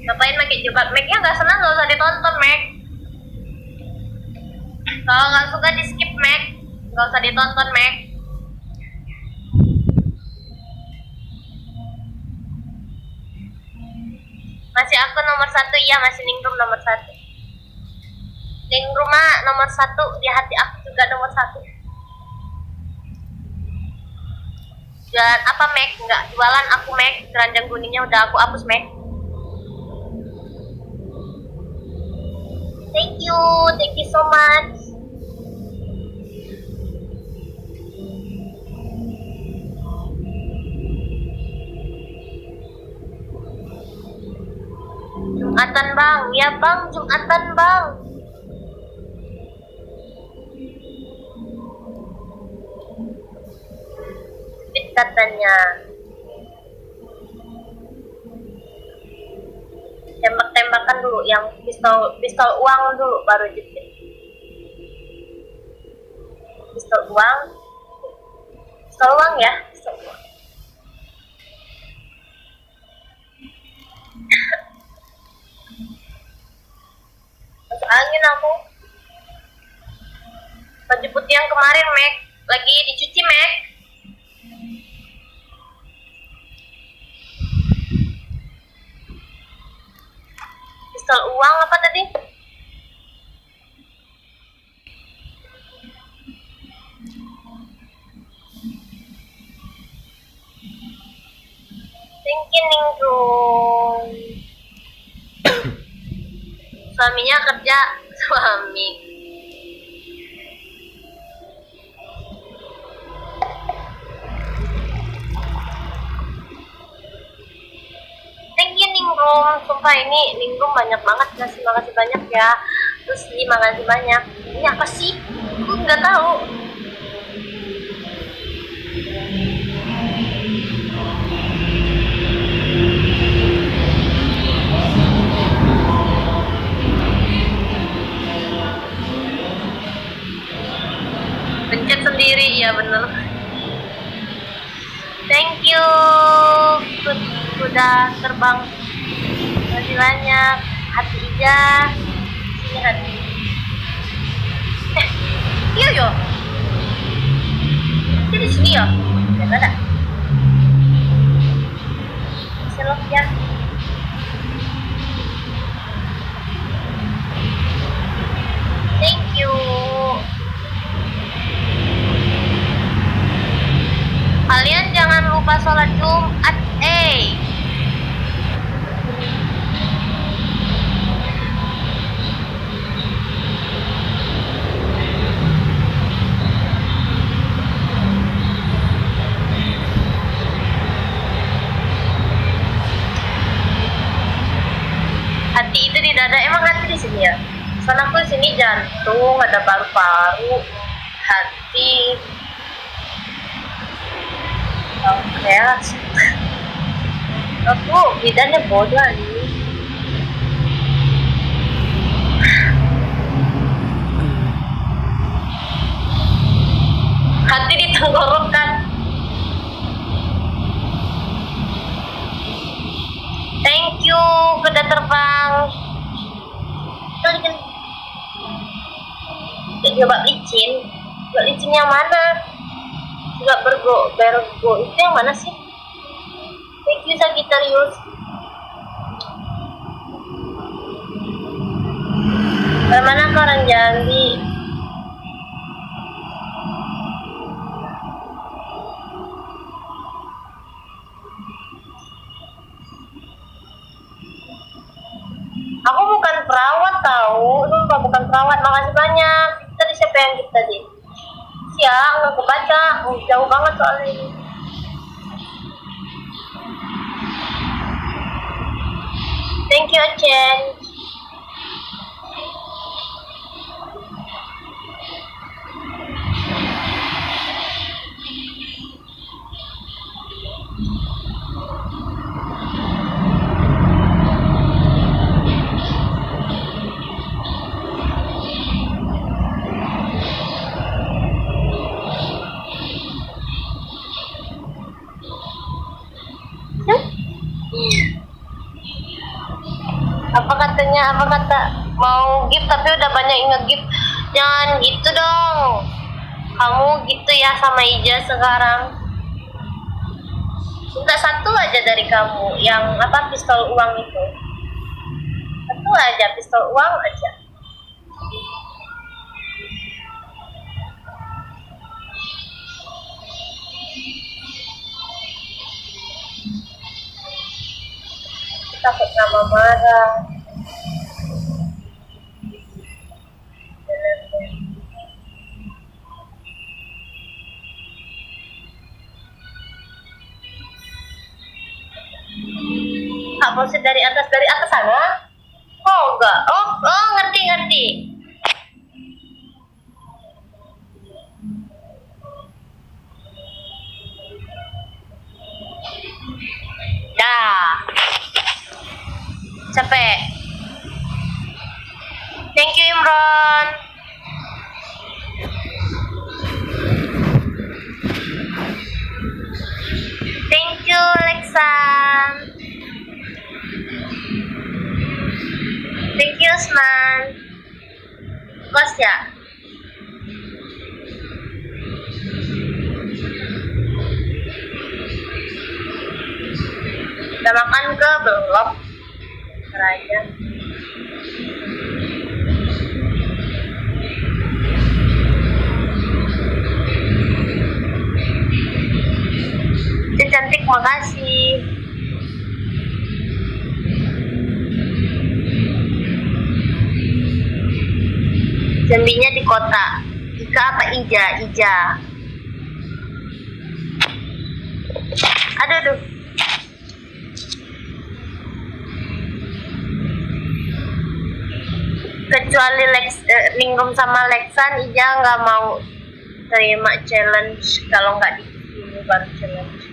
Ngapain pakai jebak? Macnya nggak senang, nggak usah ditonton, Mac. Kalau nggak suka di skip, Mac. Nggak usah ditonton, Mac. Masih aku nomor 1, iya, masih Ningrum nomor 1. Ningrum nomor 1, di hati aku juga nomor 1. Dan apa, Mac? Nggak jualan aku, Mac. Keranjang kuningnya udah aku hapus, Mac. Thank you so much. Jumatan, Bang. Ya, Bang, Jumatan, Bang. Fit katanya. Tembak-tembakan dulu, yang pistol uang dulu baru jepit. Pistol uang ya, pistol uang. Masuk angin aku. Baju putih yang kemarin, Mac, lagi dicuci, Mac. Pistol uang apa tadi? Ningrum. Suaminya kerja, suami. Thank you, Ningrum. Sumpah ini Ningrum banyak banget, makasih banyak ya. Terus makasih banyak. Ini apa sih? Aku nggak tahu. Pencet sendiri, ya bener. Thank you, udah terbang. Masih banyak. Hati Ija, sini hati. Iya yo. Ini di sini ya. Tidak ada. Selok ya. Thank you. Kalian jangan lupa sholat Jumat, Hati itu di dada, emang hati di sini ya? Soalnya aku di sini jantung, ada paru-paru, hati. Oke, aku bidannya bodoh nih. Hati di tenggorokan. Thank you, udah terbang. Coba licin. Coba licin yang mana? Coba bergo itu yang mana sih? Thank you, Sagittarius. Bagaimana ke orang Jambi? Aku bukan perawat tahu, sumpah bukan perawat. Makasih banyak. Tadi siapa yang kita tadi? Siang nggak kebaca, jauh banget soalnya ini. Thank you, Chen. tanya apa kata mau gift tapi udah banyak yang nge-gift. Jangan gitu dong. Kamu gitu ya sama Ija sekarang. Minta satu aja dari kamu, yang apa, pistol uang itu. Satu aja, pistol uang aja. Takut sama marah. Kak posisi dari atas sana? Oh enggak, oh ngerti. Dah, capek. Thank you Imron. Thank you Lexan. Thank you Osman. Kos ya. Udah makan ke belum? Aja. Cantik, makasih. Jambinya di kota. Ika apa Ija? Aduh. Kecuali Ningrum sama Lexan, Ija nggak mau terima challenge. Kalau nggak di sini baru challenge.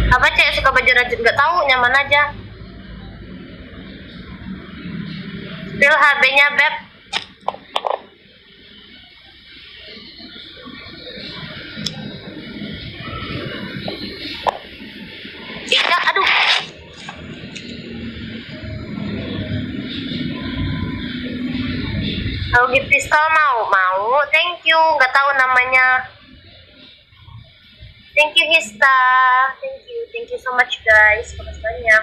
Apa cek suka baju rajut? Nggak tahu, nyaman aja. Spill HB-nya Beb. Ika, aduh. Kalau gift pistol mau. Thank you. Nggak tahu namanya. Thank you Hista. Thank you so much guys. Makasih banyak.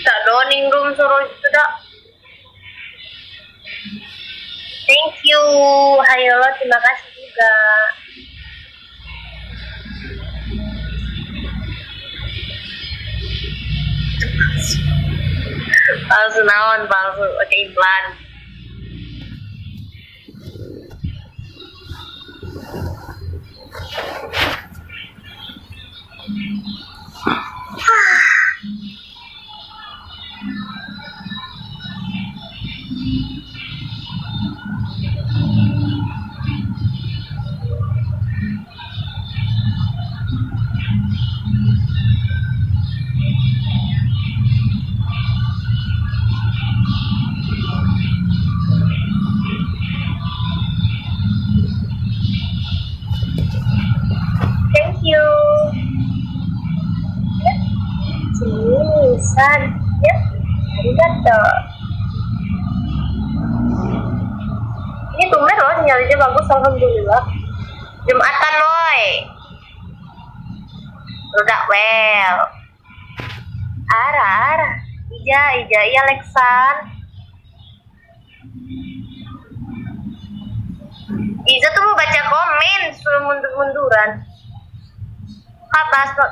Tak doning room suruh itu dah. Thank you. Hayo, terima kasih juga. Palsu pakai iklan. San, ya, arigato. Ini tumben loh, sinyalnya bagus, alhamdulillah. Jumatan loy. Udah well. Arah. Ija, iya Lexan. Iza tuh mau baca komen, suruh mundur-munduran. Atas kok.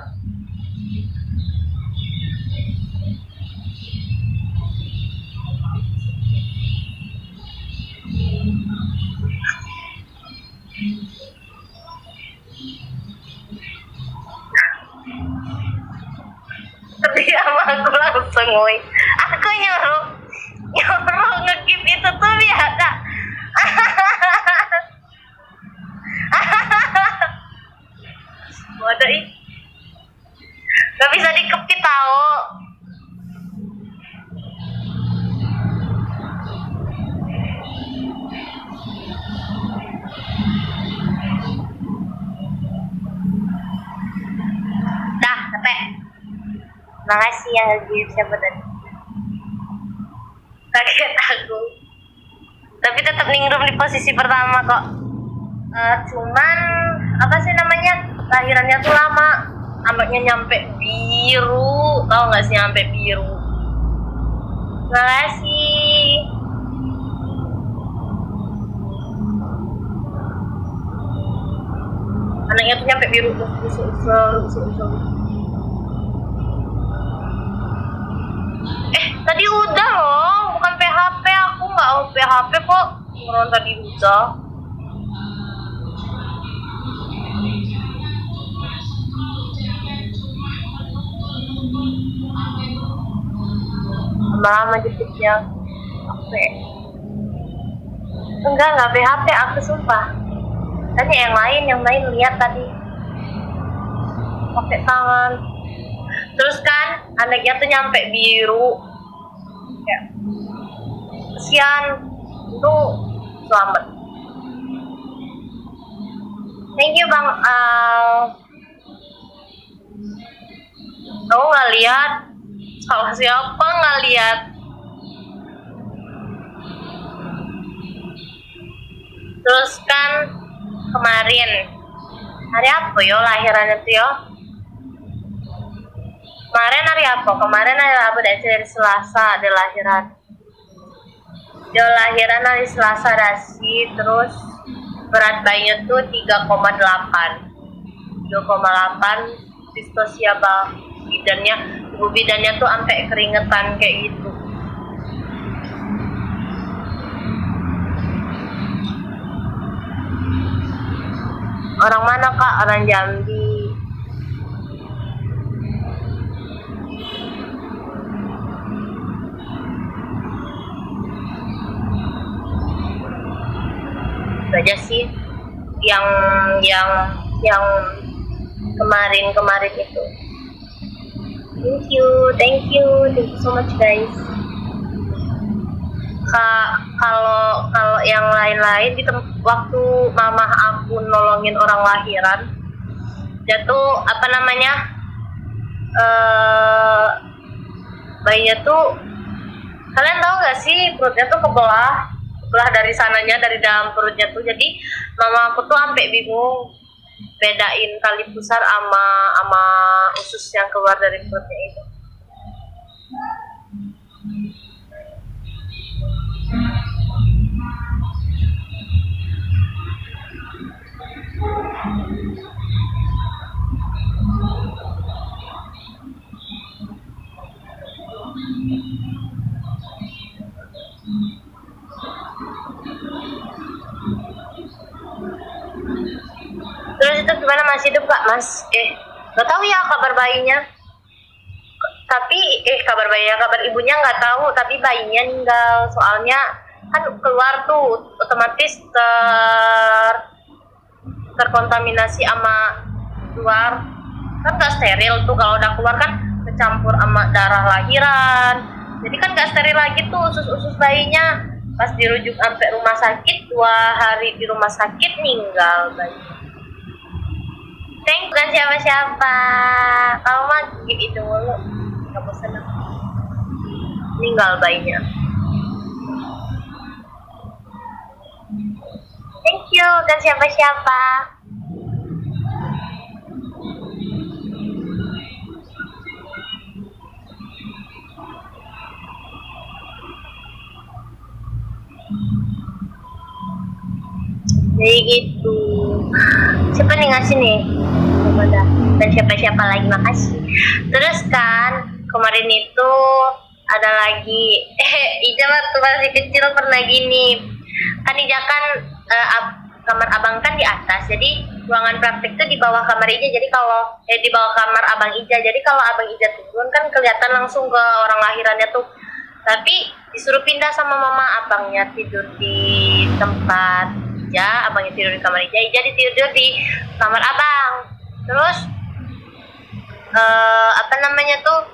Tapi sama aku langsung woy. Aku nyuruh nge-gift itu tuh biasa. Waduh ih, gak bisa dikepit tau. Makasih ya Hazir, siapa tadi? Kaget aku. Tapi tetap ningrum di posisi pertama kok. Cuman apa sih namanya, lahirannya tuh lama, ambeknya nyampe biru, tahu nggak sih nyampe biru. Makasih. Anaknya tuh nyampe biru tuh, usul. Tadi udah loh, bukan PHP, aku nggak mau PHP kok. Orang tadi udah. Lama-lama jepitnya. Oke. Enggak PHP, aku sumpah. Tanya yang lain lihat tadi. Pakai tangan. Terus kan anaknya tuh nyampe biru. Ya. Kesian. Itu selamat. Thank you Bang Al. Kamu nggak lihat? Salah siapa nggak lihat? Terus kan kemarin hari apa yo lahirannya tuh yo? Kemarin hari apa? Kemarin hari apa? Dari Selasa ada lahiran. Dia lahiran hari Selasa dasi, terus berat bayinya tuh 3,8 distosia bidannya, ibu bidannya tuh sampai keringetan kayak gitu. Orang mana kak? Orang Jambi. Itu aja sih yang kemarin itu. Thank you so much guys. Kalau yang lain-lain di waktu mama aku nolongin orang lahiran, dia tuh apa namanya, bayinya tuh, kalian tahu gak sih, perutnya tuh kebelah dari sananya, dari dalam perutnya tuh. Jadi mama aku tuh sampai bingung bedain tali pusar sama usus yang keluar dari perutnya itu. Terus itu gimana, masih hidup kak mas? Gak tahu ya kabar bayinya. Tapi kabar ibunya nggak tahu, tapi bayinya meninggal. Soalnya kan keluar tuh otomatis terkontaminasi sama luar, kan nggak steril tuh. Kalau udah keluar kan kecampur sama darah lahiran, jadi kan nggak steril lagi tuh usus bayinya. Pas dirujuk sampai rumah sakit, 2 hari di rumah sakit meninggal bayinya. Thank bukan siapa-siapa. Kamu mah gitu mulu, kamu senang. Meninggal bayinya. Thank you bukan siapa-siapa. Jadi gitu. Siapa nih ngasih nih? Dan siapa-siapa lagi, makasih. Terus kan kemarin itu ada lagi Ija waktu masih kecil pernah gini. Kan Ija kan kamar abang kan di atas, jadi ruangan praktik tuh di bawah kamar Ija. Jadi kalau di bawah kamar abang Ija. Jadi kalau abang Ija turun kan kelihatan langsung ke orang lahirannya tuh. Tapi disuruh pindah sama mama, abangnya tidur di tempat Ija, abangnya tidur di kamar Ija, Ija tidur di kamar abang. Terus apa namanya tuh,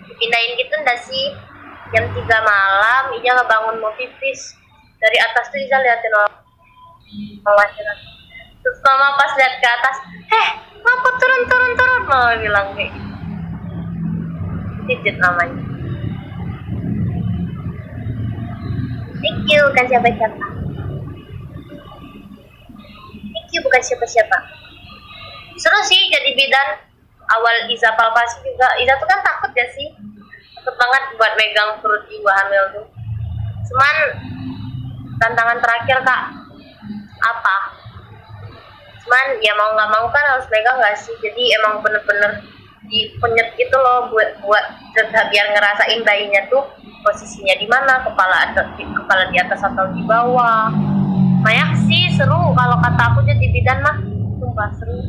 dipindahin gitu ndak sih. Jam 3 malam Ija ngebangun mau pipis. Dari atas tuh Ija liatin orang lahiran. Terus mama pas lihat ke atas, ngapa turun, mama bilang kayak gitu. Pijit namanya. Thank you bukan siapa-siapa. Thank you bukan siapa-siapa. Seru sih jadi bidan. Awal Iza palpasi juga. Iza tuh kan takut ya sih. Takut banget buat megang perut ibu hamil tuh. Cuman tantangan terakhir kak apa? Cuman ya mau nggak mau kan harus megang nggak sih? Jadi emang bener-bener dipenyet gitu loh buat biar ngerasain bayinya tuh posisinya di mana, kepala di atas atau di bawah. Banyak sih seru kalau kata aku jadi bidan mah, sumpah seru.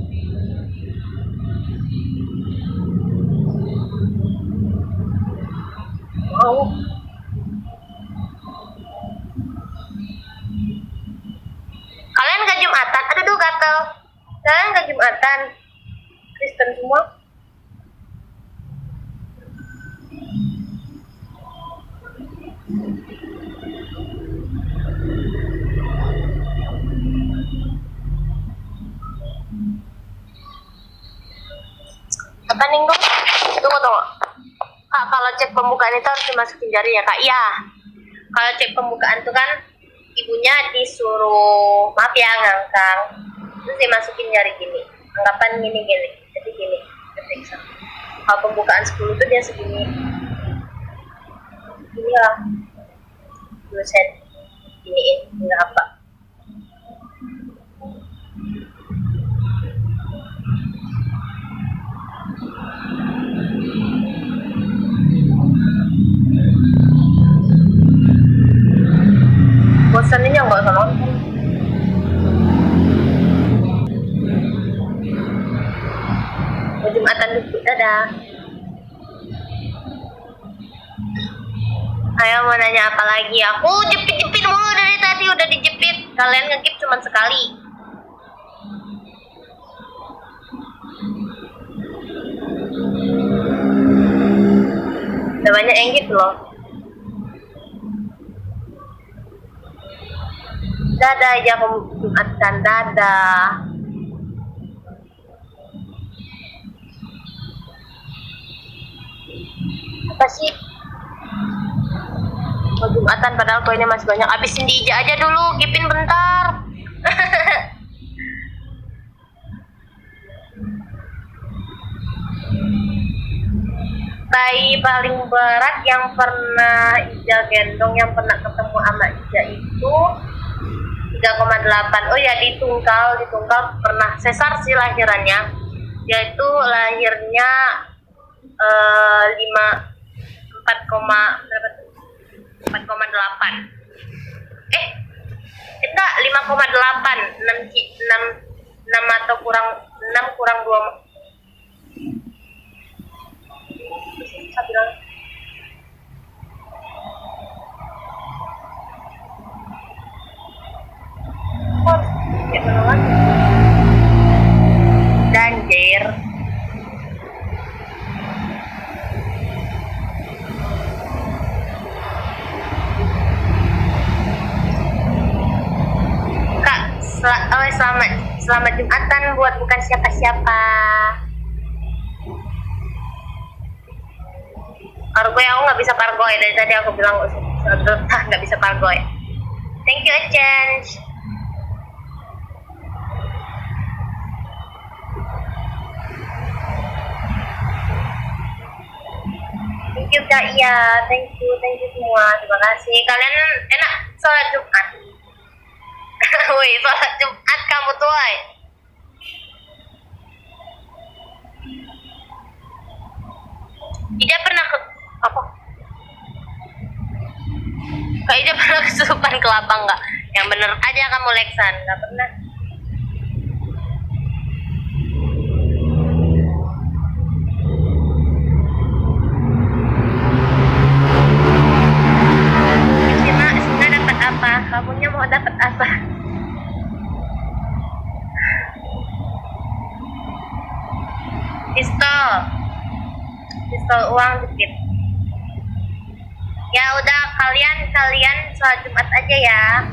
Wow. Kalian gak Jumatan? Aduh gatel. Kalian gak Jumatan? Kristen semua? Apa nih dong? Tunggu. Kak, kalau cek pembukaan itu harus dimasukin jari ya kak? Iya. Kalau cek pembukaan tuh kan ibunya disuruh, maaf ya ngangkang, terus dimasukin jari gini, anggapan gini, jadi gini, diperiksa. Kalau pembukaan 10 tuh dia segini, gini lah, 2 cm, giniin, nggak apa. Bosan ini nggak usah nonton. Mau Jumatan dulu, dadah. Ayo mau nanya apa lagi? Aku jepit mulu dari tadi, udah dijepit. Kalian ngekip cuma sekali. Udah banyak yang gitu loh. Dadah aja aku Jumatan, dadah. Apa sih? Mau Jumatan padahal koinnya masih banyak. Abisin di Ija aja dulu, gipin bentar. Bayi paling berat yang pernah Ija gendong, yang pernah ketemu sama Ija itu 3,8. Oh ya, ditungkal pernah sesar sih lahirannya. Yaitu lahirnya 4,8. Enggak, 5,8. 6 atau kurang 6 kurang 2. Danjir. Kak, selamat Jumatan buat bukan siapa-siapa. Kargoy aku nggak bisa kargoy, dari tadi aku bilang nggak bisa kargoy. Thank you Change. Thank you Kak, iya, thank you semua, terima kasih. Kalian enak sholat Jumat. Woi, sholat Jumat kamu tuh, woy. Ida pernah ke apa? Kak Ida pernah kesurupan kelapa nggak? Yang bener aja kamu Leksan, nggak pernah. Sina dapat apa? Kamunya mau dapat apa? Pistol uang dikit. Ya udah, kalian sholat Jumat aja ya.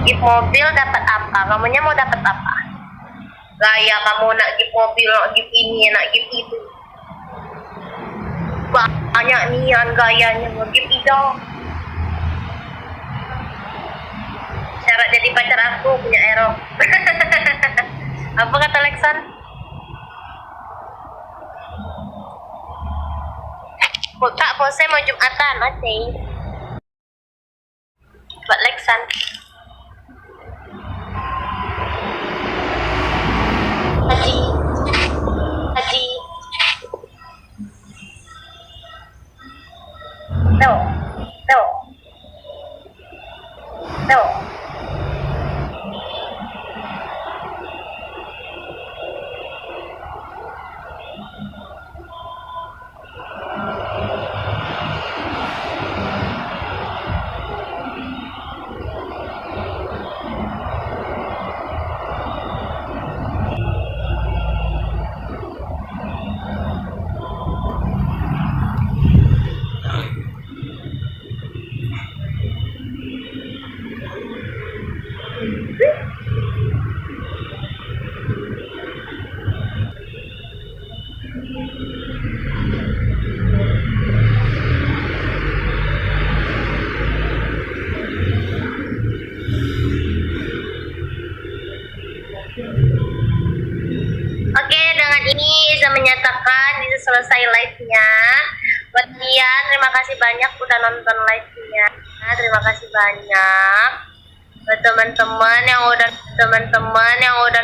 gift mobil dapat apa? Kamunya mau dapat apa? Gaya kamu nak gift mobil, nak gift ini, nak gift itu. Banyak nian gayanya mau gift itu. Syarat jadi pacar aku punya Ero. Apa kata Lexan? Kak, pose mau Jumatan, oke. Buat Lexan. Haji. Haji. No. No. No. Oke, dengan ini Iza menyatakan bisa selesai live-nya. Buat kalian, terima kasih banyak udah nonton live-nya. Terima kasih banyak buat teman-teman yang udah